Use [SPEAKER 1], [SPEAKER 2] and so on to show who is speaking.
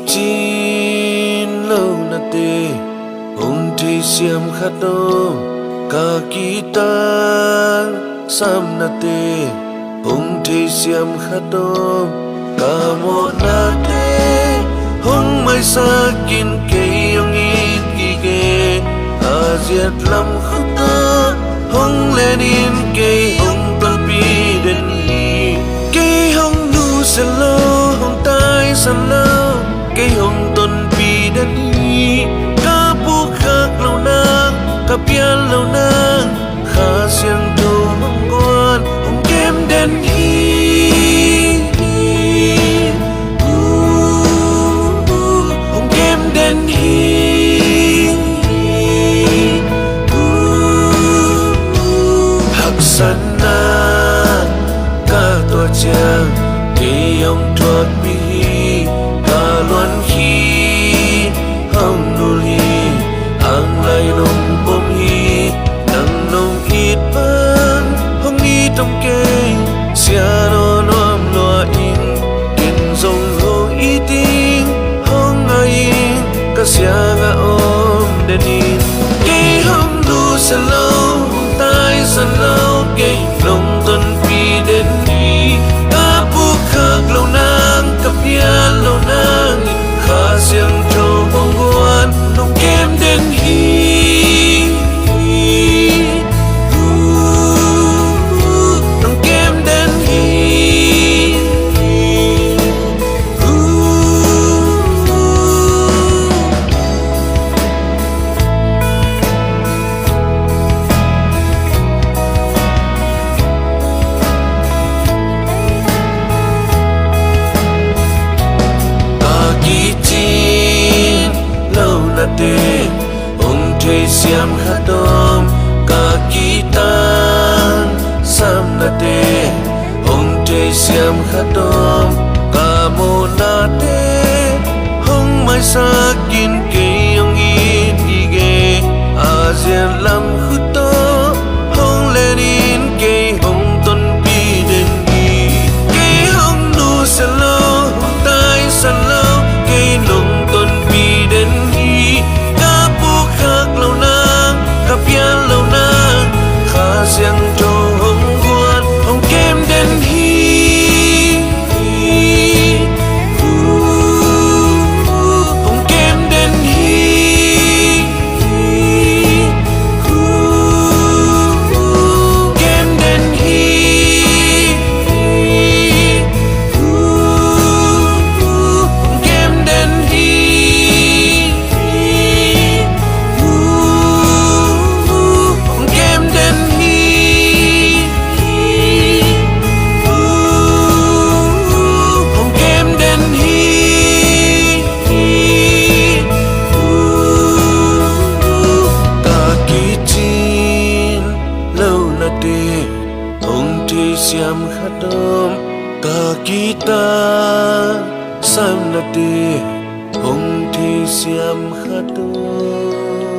[SPEAKER 1] chin lâu na te hong thi siam khatom ka kita sam na te hong thi siam khatom ka mo na te hong mai sa kin ke yong it ki ke aziat lam khuta hong lenin ke hong ton pi den ni ke hong nu se lo hong tai san lo ke hong ton pi den ni ka pu khak lo nang ka pian lo nang kha siang tu hong quan hong kem den hi hong kem den hi hak san na ka to chang ke yong thuat mi ka luan khi hong nu li ang lai nong bom hi nang nong it ban hong ni tong ke sia no nom lo in kin zong ho i ting hong ai ka sia nga om de nin ke hong du sa lo tai san lo ke long ton pi den ni ka pu khak lo nang ka pia lo nang kha siang cho bong guan nong kem den hi nong kem den hi te hong thei siam khatom ka kita sam na te hong thei siam khatom ka mo na te hong mai sa kin ke yong it ki ge azian lam khuto hong lenin ke hong ton pi den ni ke hong nu sa lo hong tai san lo ke long ton pi den pian lo nang kha siang cho hong guan hong kem den hi hong kem den hi kem den hi hong kem den hi hong thi siam khatom ka kita sam na te hong thi siam khatom